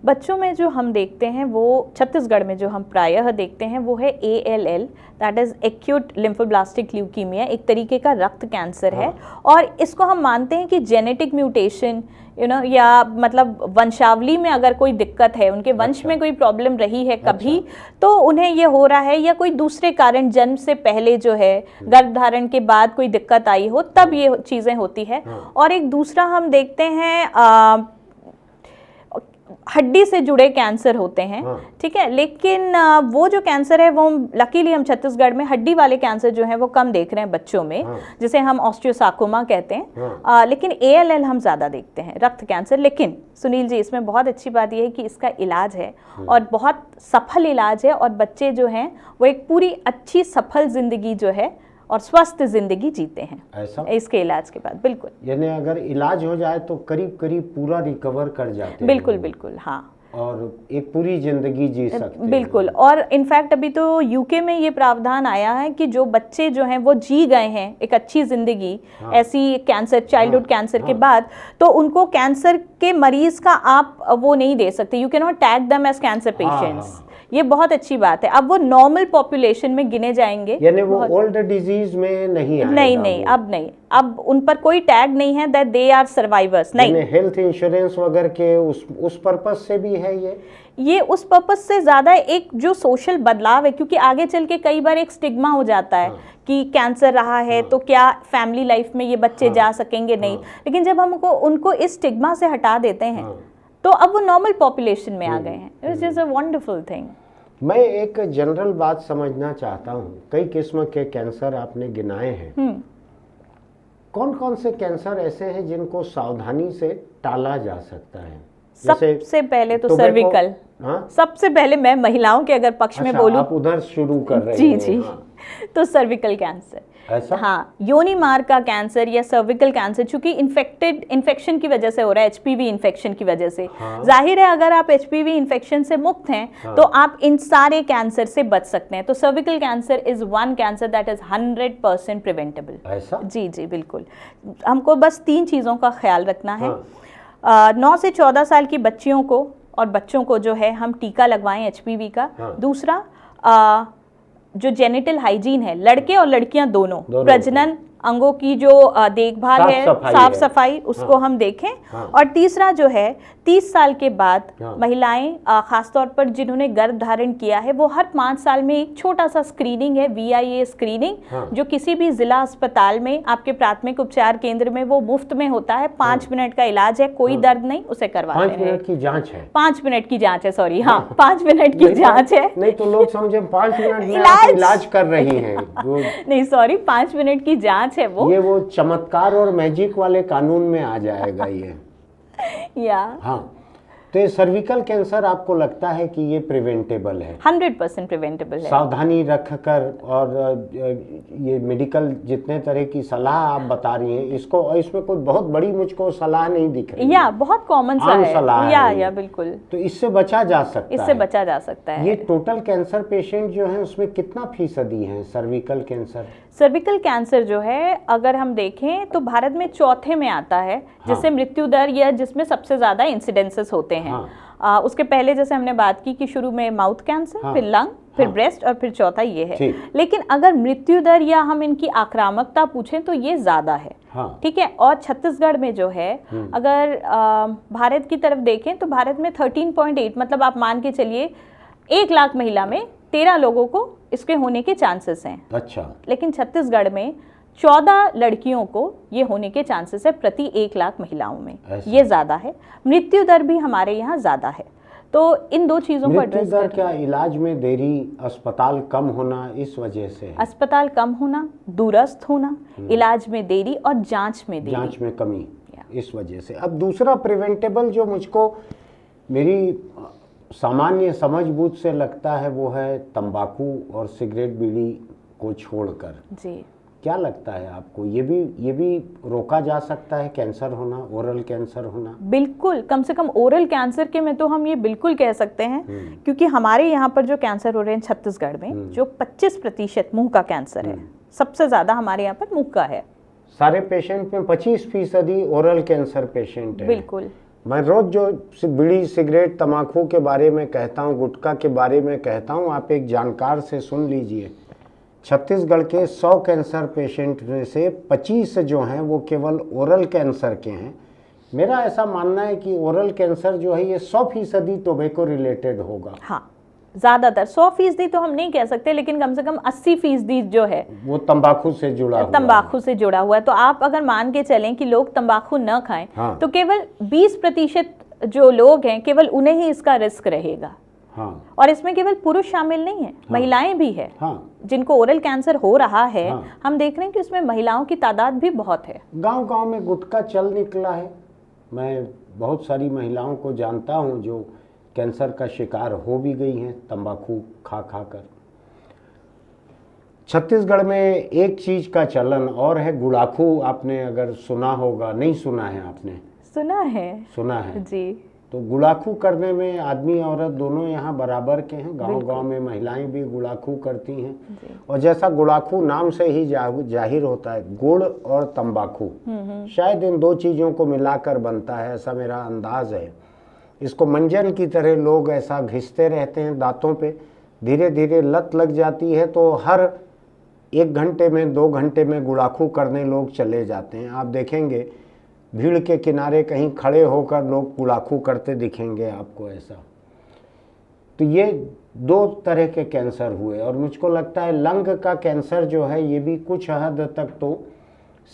B: बच्चों में जो हम देखते हैं वो छत्तीसगढ़ में जो हम प्रायः देखते हैं वो है ALL, that is acute lymphoblastic leukaemia, एक तरीके का रक्त कैंसर है। और इसको हम मानते हैं कि जेनेटिक म्यूटेशन या मतलब वंशावली में अगर कोई दिक्कत है, उनके वंश में कोई प्रॉब्लम रही है कभी, तो उन्हें ये हो रहा है, या कोई दूसरे कारण जन्म से पहले जो है गर्भधारण के बाद कोई दिक्कत आई हो तब ये चीज़ें होती है। और एक दूसरा हम देखते हैं हड्डी से जुड़े कैंसर होते हैं, ठीक है, लेकिन वो जो कैंसर है वो लकीली हम छत्तीसगढ़ में हड्डी वाले कैंसर जो है वो कम देख रहे हैं बच्चों में, जिसे हम ऑस्टियोसार्कोमा कहते हैं। लेकिन ALL हम ज़्यादा देखते हैं, रक्त कैंसर। लेकिन सुनील जी, इसमें बहुत अच्छी बात यह है कि इसका इलाज है और बहुत सफल इलाज है, और बच्चे जो हैं वो एक पूरी अच्छी सफल जिंदगी जो है और स्वस्थ जिंदगी जीते हैं
A: ऐसा
B: इसके इलाज के बाद। बिल्कुल,
A: यानी अगर इलाज हो जाए तो करीब करीब पूरा रिकवर कर जाते हैं।
B: बिल्कुल बिल्कुल, हाँ,
A: और एक पूरी जिंदगी जी सकते हैं।
B: बिल्कुल। और इनफैक्ट अभी तो UK में ये प्रावधान आया है कि जो बच्चे जो हैं वो जी गए हैं एक अच्छी जिंदगी, ऐसी कैंसर, चाइल्डहुड कैंसर के बाद, तो उनको कैंसर के मरीज का आप वो नहीं दे सकते, you can not tag them as cancer patients. ये बहुत अच्छी बात है, अब वो नॉर्मल पॉपुलेशन में गिने जाएंगे,
A: यानी वो ओल्ड डिजीज में नहीं आएगा।
B: नहीं, अब नहीं, अब उन पर कोई टैग नहीं है दैट दे आर सर्वाइवर्स। नहीं,
A: हेल्थ इंश्योरेंस वगैरह के उस पर्पस से भी है ये
B: उस पर्पस से ज़्यादा एक जो सोशल बदलाव है, क्योंकि आगे चल के कई बार एक स्टिग्मा हो जाता है कि कैंसर रहा है तो क्या फैमिली लाइफ में ये बच्चे जा सकेंगे, नहीं। लेकिन जब हम उनको इस स्टिग्मा से हटा देते हैं तो अब वो नॉर्मल पॉपुलेशन में आ गए हैं। It's just a wonderful thing.
A: मैं एक जनरल बात समझना चाहता हूँ, कई किस्म के कैंसर आपने गिनाए हैं, कौन कौन से कैंसर ऐसे हैं जिनको सावधानी से टाला जा सकता है?
B: सबसे पहले तो सर्विकल, सबसे पहले मैं महिलाओं के अगर पक्ष में बोलूं,
A: आप उधर शुरू कर रहे
B: हैं।
A: जी
B: जी, तो सर्विकल कैंसर,
A: ऐसा?
B: हाँ, योनि मार्ग का कैंसर या सर्विकल कैंसर, चूंकि इन्फेक्शन की वजह से हो रहा है, HPV इन्फेक्शन की वजह से। जाहिर है अगर आप HPV इन्फेक्शन से मुक्त हैं तो आप इन सारे कैंसर से बच सकते हैं। तो cervical cancer is one cancer that is 100% preventable.
A: ऐसा?
B: जी जी, बिल्कुल। हमको बस 3 चीज़ों का ख्याल रखना है। 9 से 14 साल की बच्चियों को और बच्चों को जो है हम टीका लगवाएं HPV का। दूसरा, जो जेनिटल हाइजीन है, लड़के और लड़कियां दोनों प्रजनन अंगों की जो देखभाल है, साफ सफाई, उसको हम देखें। और तीसरा जो है 30 साल के बाद महिलाएं, खासतौर पर जिन्होंने गर्भ धारण किया है, वो हर 5 साल में एक छोटा सा स्क्रीनिंग है, VIA स्क्रीनिंग, जो किसी भी जिला अस्पताल में आपके प्राथमिक उपचार केंद्र में वो मुफ्त में होता है। 5 मिनट का इलाज है, कोई दर्द नहीं, उसे करवाते हैं।
A: 5 मिनट की जांच है?
B: 5 मिनट की जांच है, सॉरी, हाँ, 5 मिनट की जांच है।
A: नहीं तो लोग समझे 5 मिनट में आप इलाज कर रही हैं।
B: नहीं, सॉरी, 5 मिनट की जांच है
A: वो चमत्कार और मैजिक वाले कानून में आ जाएगा ये। हाँ, तो ये सर्विकल कैंसर आपको लगता है कि ये प्रिवेंटेबल है?
B: 100% प्रिवेंटेबल है,
A: सावधानी रखकर। और ये मेडिकल जितने तरह की सलाह आप बता रही हैं, इसमें कोई बहुत बड़ी मुझको सलाह नहीं दिख रही,
B: या बहुत कॉमन सा है,
A: सलाह
B: या बिल्कुल।
A: तो इससे बचा जा सकता है?
B: इससे बचा जा सकता है।
A: ये टोटल कैंसर पेशेंट जो है उसमें कितना फीसदी है सर्विकल कैंसर?
B: सर्विकल कैंसर जो है अगर हम देखें तो भारत में 4थे में आता है, जिससे मृत्यु दर या जिसमें सबसे ज्यादा इंसिडेंसेस होते हैं। उसके पहले जैसे हमने बात की कि शुरू में माउथ कैंसर, फिर लंग, फिर ब्रेस्ट, और फिर चौथा ये है। लेकिन अगर मृत्यु दर या हम इनकी आक्रामकता पूछें तो ये ज्यादा है, ठीक है। और छत्तीसगढ़ में जो है, अगर भारत की तरफ देखें तो भारत में 13.8, मतलब आप मान के चलिए 1 लाख महिला में 13 लोगों को इसके होने के चांसेस हैं।
A: अच्छा। लेकिन
B: छत्तीसगढ़ में 14 लड़कियों को ये होने के चांसेस है प्रति 1 लाख महिलाओं में, ये ज्यादा है। मृत्यु दर भी हमारे यहाँ ज्यादा है। तो इन 2 चीजों को एड्रेस
A: करना। क्या इलाज में देरी, अस्पताल कम होना इस वजह से?
B: अस्पताल कम होना, दूरस्थ होना, इलाज में देरी और जांच में
A: कमी, इस वजह से। अब दूसरा प्रिवेंटेबल जो मुझको मेरी सामान्य समझबूझ से लगता है वो है तंबाकू और सिगरेट बीड़ी को छोड़कर।
B: जी।
A: क्या लगता है आपको, ये भी रोका जा सकता है कैंसर होना, ओरल कैंसर होना?
B: बिल्कुल, कम से कम ओरल कैंसर के में तो हम ये बिल्कुल कह सकते हैं, क्योंकि हमारे यहाँ पर जो कैंसर हो रहे हैं छत्तीसगढ़ में, जो 25% मुंह का कैंसर है, सबसे ज्यादा हमारे यहाँ पर मुंह का है।
A: सारे पेशेंट में 25% ओरल कैंसर पेशेंट है।
B: बिल्कुल।
A: मैं रोज जो बीड़ी, सिगरेट, तम्बाकू के बारे में कहता हूँ, गुटखा के बारे में कहता हूँ, आप एक जानकार से सुन लीजिए। छत्तीसगढ़ के 100 कैंसर पेशेंट में से 25 जो हैं वो केवल ओरल कैंसर के हैं। मेरा ऐसा मानना है कि ओरल कैंसर जो है ये 100% टोबैको रिलेटेड होगा।
B: हाँ, ज़्यादातर 100% तो हम नहीं कह सकते, लेकिन कम से कम 80% जो है
A: वो तंबाकू से जुड़ा हुआ है।
B: तंबाकू से जुड़ा हुआ है। तो आप अगर मान के चलें कि लोग तंबाकू न खाएं,
A: हाँ।
B: तो केवल 20% जो लोग हैं केवल उन्हें ही इसका रिस्क रहेगा।
A: हाँ।
B: और इसमें केवल पुरुष शामिल नहीं है,
A: हाँ।
B: महिलाएं भी है,
A: हाँ।
B: जिनको ओरल कैंसर हो रहा है।
A: हाँ।
B: हम देख रहे हैं कि उसमें महिलाओं की तादाद भी बहुत है।
A: गांव-गांव में गुटखा चल निकला है। मैं बहुत सारी महिलाओं को जानता हूं जो कैंसर का शिकार हो भी गई हैं तंबाकू खा कर। छत्तीसगढ़ में एक चीज का चलन और है, गुड़ाखू। आपने अगर सुना होगा, नहीं सुना है आपने?
B: सुना है।
A: सुना है
B: जी।
A: तो गुड़ाखू करने में आदमी औरत दोनों यहाँ बराबर के हैं। गांव-गांव में महिलाएं भी गुड़ाखू करती हैं। और जैसा गुड़ाखू नाम से ही जाहिर होता है, गुड़ और तंबाकू शायद इन दो चीज़ों को मिलाकर बनता है, ऐसा मेरा अंदाज है। इसको मंजन की तरह लोग ऐसा घिसते रहते हैं दांतों पे, धीरे धीरे लत लग जाती है, तो हर 1 घंटे में 2 घंटे में गुड़ाखू करने लोग चले जाते हैं। आप देखेंगे भीड़ के किनारे कहीं खड़े होकर लोग गुड़ाखू करते दिखेंगे आपको ऐसा। तो ये 2 तरह के कैंसर हुए। और मुझको लगता है लंग का कैंसर जो है ये भी कुछ हद तक तो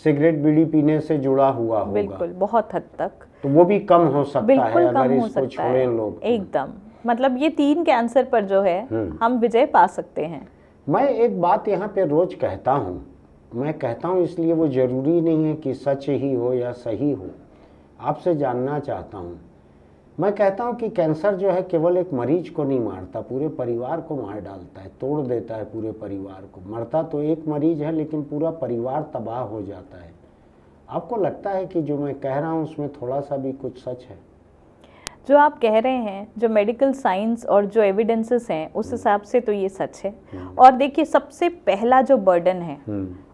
A: सिगरेट बीड़ी पीने से जुड़ा हुआ होगा।
B: बिल्कुल, बहुत हद तक।
A: तो वो भी कम हो सकता है अगर
B: हो
A: इसको
B: सकता
A: छोड़ें
B: है
A: लोग।
B: एकदम, मतलब ये 3 कैंसर पर जो है हम विजय पा सकते हैं।
A: मैं एक बात यहाँ पे रोज कहता हूँ, मैं कहता हूँ इसलिए वो जरूरी नहीं है कि सच ही हो या सही हो, आपसे जानना चाहता हूँ। मैं कहता हूँ कि कैंसर जो है केवल एक मरीज को नहीं मारता, पूरे परिवार को मार डालता है, तोड़ देता है पूरे परिवार को। मरता तो एक मरीज है लेकिन पूरा परिवार तबाह हो जाता है। आपको लगता है कि जो मैं कह रहा हूँ उसमें थोड़ा सा भी कुछ सच है?
B: जो आप कह रहे हैं, जो मेडिकल साइंस और जो एविडेंसेस हैं, उस हिसाब से तो ये सच है। और देखिए, सबसे पहला जो बर्डन है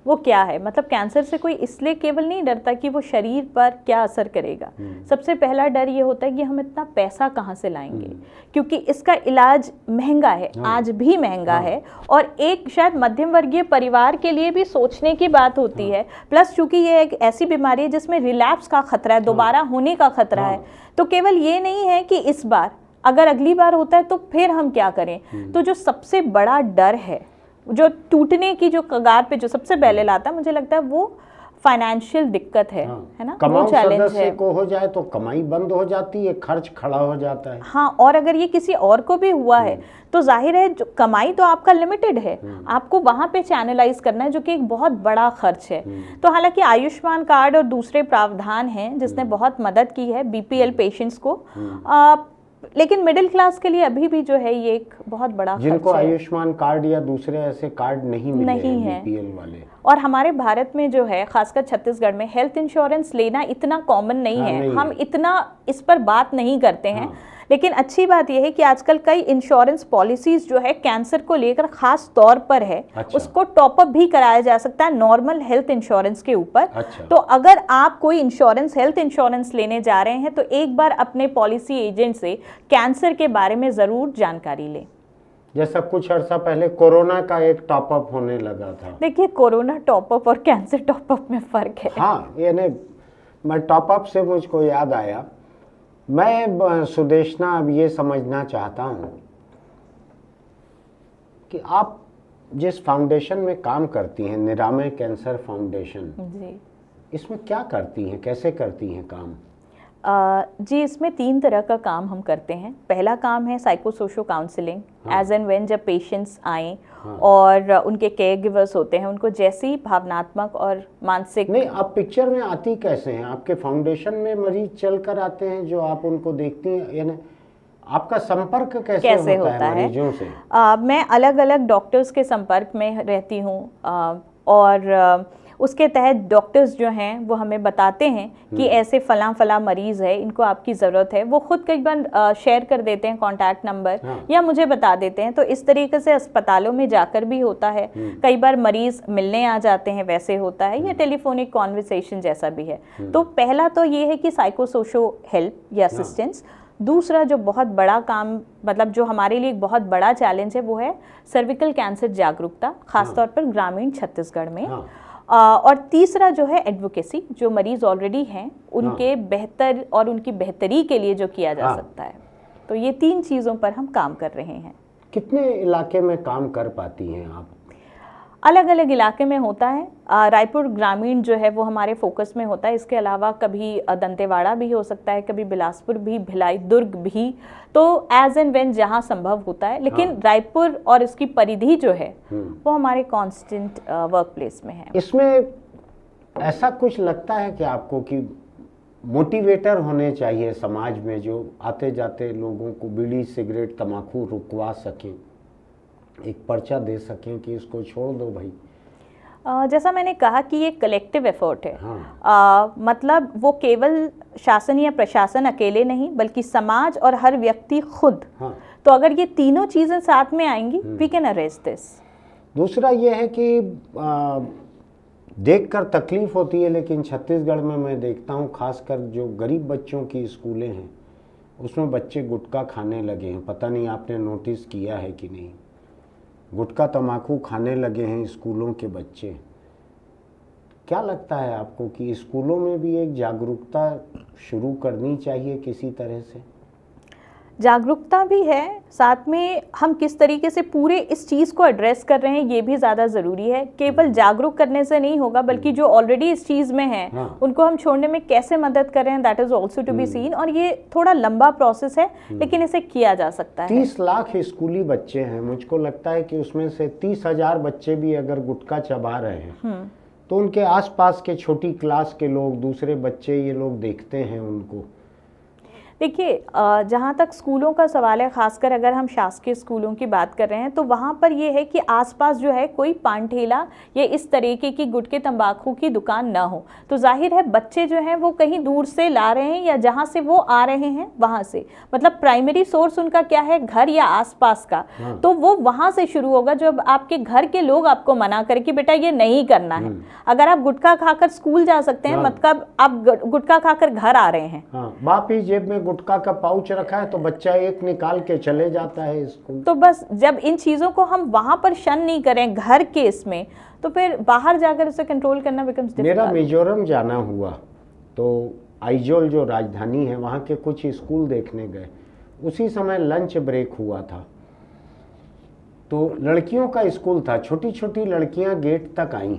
B: वो क्या है, मतलब कैंसर से कोई इसलिए केवल नहीं डरता कि वो शरीर पर क्या असर करेगा। सबसे पहला डर ये होता है कि हम इतना पैसा कहाँ से लाएंगे, क्योंकि इसका इलाज महंगा है, आज भी महंगा है। और एक शायद मध्यम वर्गीय परिवार के लिए भी सोचने की बात होती है। प्लस चूंकि ये एक ऐसी बीमारी है जिसमें रिलैप्स का खतरा है, दोबारा होने का खतरा है। तो केवल ये नहीं है कि इस बार, अगर अगली बार होता है तो फिर हम क्या करें। तो जो सबसे बड़ा डर है, जो टूटने की जो कगार पे जो सबसे पहले लाता है, मुझे लगता है वो फाइनेंशियल दिक्कत है। है ना, वो चैलेंज है।
A: सदस्य को हो जाए तो कमाई बंद हो जाती है, खर्च खड़ा हो जाता है।
B: हाँ, और अगर ये किसी और को भी हुआ है तो जाहिर है जो कमाई तो आपका लिमिटेड है, आपको वहां पे चैनलाइज करना है, जो कि एक बहुत बड़ा खर्च है। तो हालांकि आयुष्मान कार्ड और दूसरे प्रावधान हैं जिसने बहुत मदद की है बीपीएल पेशेंट्स को, लेकिन मिडिल क्लास के लिए अभी भी जो है ये एक बहुत बड़ा
A: जिनको
B: खर्च है।
A: आयुष्मान कार्ड या दूसरे ऐसे कार्ड नहीं मिले
B: नहीं
A: हैं
B: है
A: बीपीएल वाले।
B: और हमारे भारत में जो है, खासकर छत्तीसगढ़ में, हेल्थ इंश्योरेंस लेना इतना कॉमन नहीं है।
A: नहीं
B: हम इतना इस पर बात नहीं करते हैं। लेकिन अच्छी बात यह है कि आजकल कई इंश्योरेंस पॉलिसीज जो है कैंसर को लेकर खास तौर पर है। उसको टॉपअप भी कराया जा सकता है नॉर्मल हेल्थ इंश्योरेंस के ऊपर। तो अगर आप कोई इंश्योरेंस, हेल्थ इंश्योरेंस लेने जा रहे हैं तो एक बार अपने पॉलिसी एजेंट से कैंसर के बारे में जरूर जानकारी लें।
A: जैसा कुछ अर्सा पहले कोरोना का एक टॉपअप होने लगा था।
B: देखिए, कोरोना टॉपअप और कैंसर टॉपअप में फर्क है।
A: हाँ, यानी मैं टॉपअप से मुझको याद आया, मैं सुदेशना अब ये समझना चाहता हूँ कि आप जिस फाउंडेशन में काम करती हैं, निरामय कैंसर फाउंडेशन जी, इसमें क्या करती हैं, कैसे करती हैं काम?
B: जी, इसमें 3 तरह का काम हम करते हैं। पहला काम है psycho socio counselling. As and when जब पेशेंट्स आए और उनके केयर गिवर्स होते हैं, उनको जैसी भावनात्मक और मानसिक।
A: नहीं, आप पिक्चर में आती कैसे हैं? आपके फाउंडेशन में मरीज चल कर आते हैं जो आप उनको देखती हैं, यानी आपका संपर्क कैसे होता है मरीजों से?
B: मैं अलग अलग डॉक्टर्स के संपर्क में रहती हूँ। और उसके तहत डॉक्टर्स जो हैं वो हमें बताते हैं कि ऐसे फला मरीज़ है, इनको आपकी ज़रूरत है। वो खुद कई बार शेयर कर देते हैं कॉन्टैक्ट नंबर, या मुझे बता देते हैं। तो इस तरीके से अस्पतालों में जाकर भी होता है, कई बार मरीज़ मिलने आ जाते हैं, वैसे होता है, या टेलीफोनिक कॉन्वर्सेशन जैसा भी है। तो पहला तो ये है कि साइकोसोशो हेल्प या असिस्टेंस। दूसरा जो बहुत बड़ा काम, मतलब जो हमारे लिए एक बहुत बड़ा चैलेंज है, वो है सर्विकल कैंसर जागरूकता, खासतौर पर ग्रामीण छत्तीसगढ़ में। और तीसरा जो है एडवोकेसी, जो मरीज ऑलरेडी हैं उनके बेहतर और उनकी बेहतरी के लिए जो किया जा सकता है। तो ये 3 चीज़ों पर हम काम कर रहे हैं।
A: कितने इलाके में काम कर पाती हैं आप?
B: अलग अलग इलाके में होता है। रायपुर ग्रामीण जो है वो हमारे फोकस में होता है। इसके अलावा कभी दंतेवाड़ा भी हो सकता है, कभी बिलासपुर भी, भिलाई, दुर्ग भी। तो एज एंड व्हेन जहाँ संभव होता है, लेकिन रायपुर और इसकी परिधि जो है वो हमारे कांस्टेंट वर्क प्लेस में है।
A: इसमें ऐसा कुछ लगता है कि आपको कि मोटिवेटर होने चाहिए समाज में, जो आते जाते लोगों को बीड़ी सिगरेट तंबाकू रुकवा सकें, एक पर्चा दे सकें कि इसको छोड़ दो भाई?
B: जैसा मैंने कहा कि ये कलेक्टिव एफर्ट है। मतलब वो केवल शासन या प्रशासन अकेले नहीं, बल्कि समाज और हर व्यक्ति खुद। तो अगर ये तीनों चीज़ें साथ में आएंगी, वी कैन अरेस्ट दिस।
A: दूसरा ये है कि देखकर तकलीफ होती है, लेकिन छत्तीसगढ़ में मैं देखता हूँ खासकर जो गरीब बच्चों की स्कूलें हैं उसमें बच्चे गुटखा खाने लगे हैं। पता नहीं आपने नोटिस किया है कि नहीं, गुटखा तंबाकू खाने लगे हैं स्कूलों के बच्चे। क्या लगता है आपको कि स्कूलों में भी एक जागरूकता शुरू करनी चाहिए किसी तरह से?
B: जागरूकता भी है, साथ में हम किस तरीके से पूरे इस चीज़ को एड्रेस कर रहे हैं ये भी ज़्यादा ज़रूरी है। केवल जागरूक करने से नहीं होगा, बल्कि जो ऑलरेडी इस चीज़ में हैं उनको हम छोड़ने में कैसे मदद कर रहे हैं, that is also to be seen. और ये थोड़ा लंबा प्रोसेस है, लेकिन इसे किया जा सकता है।
A: 30 लाख स्कूली बच्चे हैं, मुझको लगता है कि उसमें से 30,000 बच्चे भी अगर गुटखा चबा रहे हैं तो उनके आसपास के छोटी क्लास के लोग, दूसरे बच्चे, ये लोग देखते हैं उनको।
B: देखिए, जहाँ तक स्कूलों का सवाल है, खासकर अगर हम शासकीय स्कूलों की बात कर रहे हैं, तो वहाँ पर ये है कि आसपास जो है कोई पान ठेला या इस तरीके की गुटखे तंबाकू की दुकान ना हो। तो जाहिर है बच्चे जो हैं वो कहीं दूर से ला रहे हैं, या जहाँ से वो आ रहे हैं वहाँ से, मतलब प्राइमरी सोर्स उनका क्या है, घर या आसपास का। तो वो वहाँ से शुरू होगा, जब आपके घर के लोग आपको मना करें कि बेटा ये नहीं करना है। अगर आप गुटखा खाकर स्कूल जा सकते हैं, मतलब आप गुटखा खाकर घर आ रहे हैं,
A: बाप ही जेब में गुटखा का पाउच रखा है तो बच्चा एक निकाल के चले जाता है स्कूल।
B: तो बस जब इन चीज़ों को हम वहाँ पर शन नहीं करें घर के इसमें, तो फिर बाहर जाकर उसे कंट्रोल करना बिकम्स डिफिकल्ट।
A: मेरा मिजोरम जाना हुआ तो आइजोल जो राजधानी है वहाँ के कुछ स्कूल देखने गए। उसी समय लंच ब्रेक हुआ था, तो लड़कियों का स्कूल था। छोटी छोटी लड़कियाँ गेट तक आईं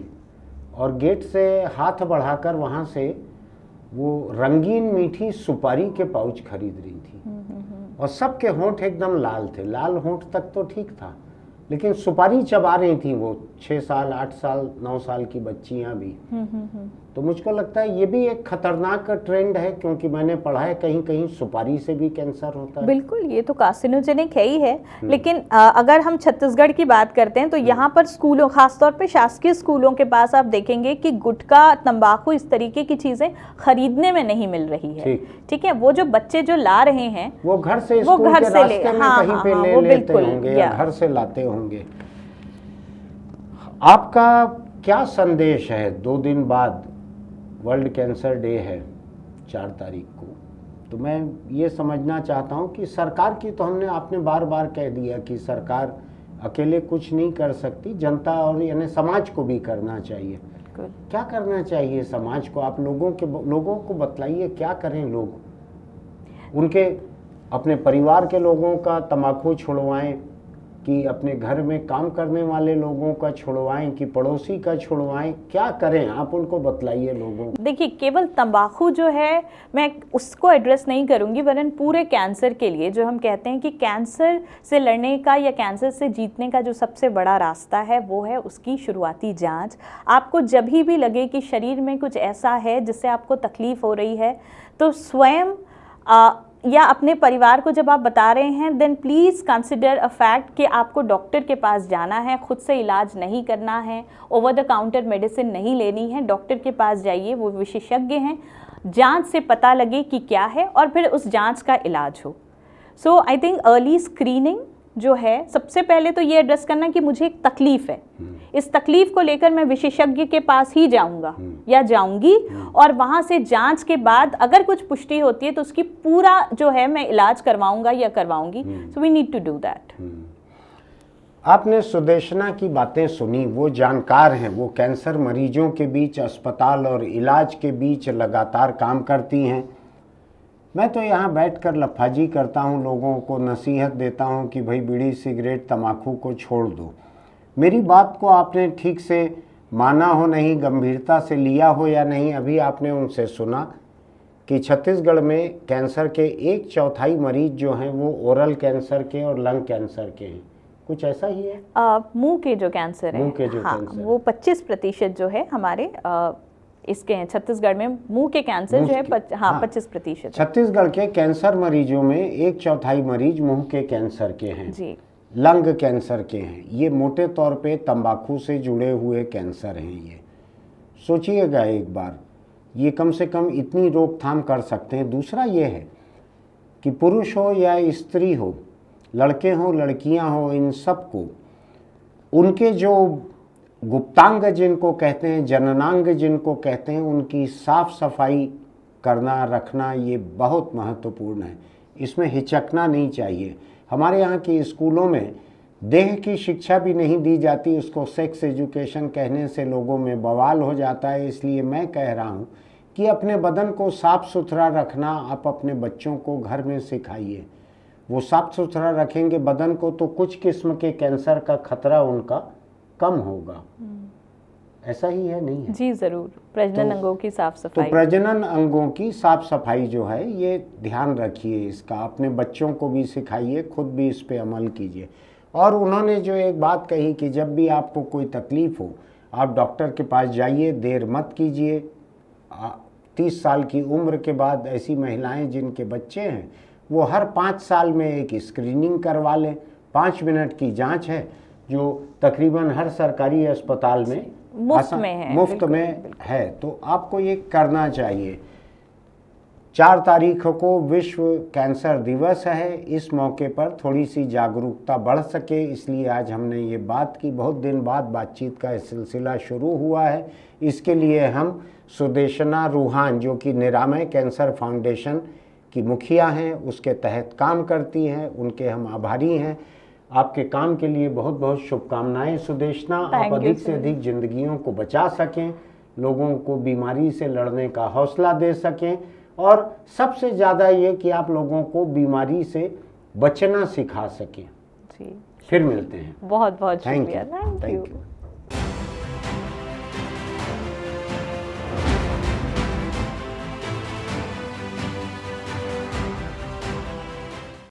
A: और गेट से हाथ बढ़ाकर वहाँ से वो रंगीन मीठी सुपारी के पाउच खरीद रही थी। और सबके होंठ एकदम लाल थे। लाल होंठ तक तो ठीक था, लेकिन सुपारी चबा रही थी वो 6 साल 8 साल 9 साल की बच्चियां भी। तो मुझको लगता है ये भी एक खतरनाक ट्रेंड है, क्योंकि मैंने पढ़ा है कहीं कहीं सुपारी से भी कैंसर होता है।
B: बिल्कुल, ये तो कार्सिनोजेनिक है ही है। लेकिन अगर हम छत्तीसगढ़ की बात करते हैं तो यहाँ पर स्कूलों, खासतौर पे शासकीय स्कूलों के पास आप देखेंगे कि गुटखा, तंबाकू, इस तरीके की चीजें खरीदने में नहीं मिल रही है। ठीक है, वो जो बच्चे जो ला रहे हैं
A: वो घर से स्कूल के रास्ते में कहीं पे ले लेते होंगे या घर से लाते होंगे। आपका क्या संदेश है? 2 दिन बाद वर्ल्ड कैंसर डे है 4 तारीख को, तो मैं ये समझना चाहता हूँ कि सरकार की तो आपने बार बार कह दिया कि सरकार अकेले कुछ नहीं कर सकती, जनता और यानी समाज को भी करना चाहिए। क्या करना चाहिए समाज को? आप लोगों को बतलाइए, क्या करें लोग? उनके अपने परिवार के लोगों का तंबाकू छुड़वाएं, कि अपने घर में काम करने वाले लोगों का छुड़वाएं, कि पड़ोसी का छुड़वाएं? क्या करें आप उनको बतलाइए लोगों को।
B: देखिए, केवल तंबाकू जो है मैं उसको एड्रेस नहीं करूंगी, वरन पूरे कैंसर के लिए जो हम कहते हैं कि कैंसर से लड़ने का या कैंसर से जीतने का जो सबसे बड़ा रास्ता है वो है उसकी शुरुआती जांच। आपको जब भी लगे कि शरीर में कुछ ऐसा है जिससे आपको तकलीफ हो रही है, तो स्वयं या अपने परिवार को जब आप बता रहे हैं, then please consider a fact कि आपको डॉक्टर के पास जाना है, खुद से इलाज नहीं करना है, ओवर द काउंटर मेडिसिन नहीं लेनी है, डॉक्टर के पास जाइए, वो विशेषज्ञ हैं, जांच से पता लगे कि क्या है और फिर उस जांच का इलाज हो। सो आई थिंक अर्ली स्क्रीनिंग जो है, सबसे पहले तो ये एड्रेस करना कि मुझे एक तकलीफ है, इस तकलीफ को लेकर मैं विशेषज्ञ के पास ही जाऊंगा या जाऊंगी, और वहां से जांच के बाद अगर कुछ पुष्टि होती है तो उसकी पूरा जो है मैं इलाज करवाऊंगा या करवाऊंगी। So we need to do that.
A: आपने सुदेशना की बातें सुनी, वो जानकार हैं, वो कैंसर मरीजों के बीच, अस्पताल और इलाज के बीच लगातार काम करती हैं। मैं तो यहाँ बैठकर लफाजी करता हूँ, लोगों को नसीहत देता हूँ कि भाई बीड़ी सिगरेट तम्बाकू को छोड़ दो। मेरी बात को आपने ठीक से माना हो नहीं, गंभीरता से लिया हो या नहीं, अभी आपने उनसे सुना कि छत्तीसगढ़ में कैंसर के 1/4 मरीज जो हैं वो ओरल कैंसर के और लंग कैंसर के हैं, कुछ ऐसा ही है?
B: मुंह के जो कैंसर है,
A: मुंह के जो कैंसर
B: वो 25% जो है हमारे इसके हैं छत्तीसगढ़ में। मुंह के कैंसर जो है 25%।
A: छत्तीसगढ़ के कैंसर मरीजों में 1/4 मरीज मुंह के कैंसर के हैं
B: जी,
A: लंग कैंसर के हैं। ये मोटे तौर पे तंबाकू से जुड़े हुए कैंसर हैं। ये सोचिएगा एक बार, ये कम से कम इतनी रोकथाम कर सकते हैं। दूसरा ये है कि पुरुष हो या स्त्री हो, लड़के हो लड़कियां हो, इन सबको उनके जो गुप्तांग जिनको कहते हैं, जननांग जिनको कहते हैं, उनकी साफ सफाई करना रखना ये बहुत महत्वपूर्ण है। इसमें हिचकना नहीं चाहिए। हमारे यहाँ के स्कूलों में देह की शिक्षा भी नहीं दी जाती, उसको सेक्स एजुकेशन कहने से लोगों में बवाल हो जाता है। इसलिए मैं कह रहा हूँ कि अपने बदन को साफ सुथरा रखना आप अपने बच्चों को घर में सिखाइए। वो साफ सुथरा रखेंगे बदन को तो कुछ किस्म के कैंसर का खतरा उनका कम होगा। ऐसा ही है, नहीं है?
B: जी जरूर। प्रजनन अंगों की साफ सफाई,
A: तो प्रजनन अंगों की साफ सफाई जो है ये ध्यान रखिए, इसका अपने बच्चों को भी सिखाइए, खुद भी इस पे अमल कीजिए। और उन्होंने जो एक बात कही कि जब भी आपको कोई तकलीफ हो आप डॉक्टर के पास जाइए, देर मत कीजिए। 30 साल की उम्र के बाद ऐसी महिलाएं जिनके बच्चे हैं वो हर 5 साल में एक स्क्रीनिंग करवा लें। 5 मिनट की जांच है जो तकरीबन हर सरकारी अस्पताल में
B: मुफ्त में है,
A: मुफ्त में है, तो आपको ये करना चाहिए। 4 तारीख को विश्व कैंसर दिवस है। इस मौके पर थोड़ी सी जागरूकता बढ़ सके इसलिए आज हमने ये बात की। बहुत दिन बाद बातचीत का सिलसिला शुरू हुआ है। इसके लिए हम सुदेशना रूहान, जो कि निरामय कैंसर फाउंडेशन की मुखिया हैं, उसके तहत काम करती हैं, उनके हम आभारी हैं। आपके काम के लिए बहुत बहुत शुभकामनाएं सुदेशना। आप अधिक से अधिक जिंदगियों को बचा सकें, लोगों को बीमारी से लड़ने का हौसला दे सकें, और सबसे ज़्यादा ये कि आप लोगों को बीमारी से बचना सिखा सकें।
B: जी,
A: फिर मिलते हैं।
B: बहुत बहुत शुक्रिया।
A: Thank you.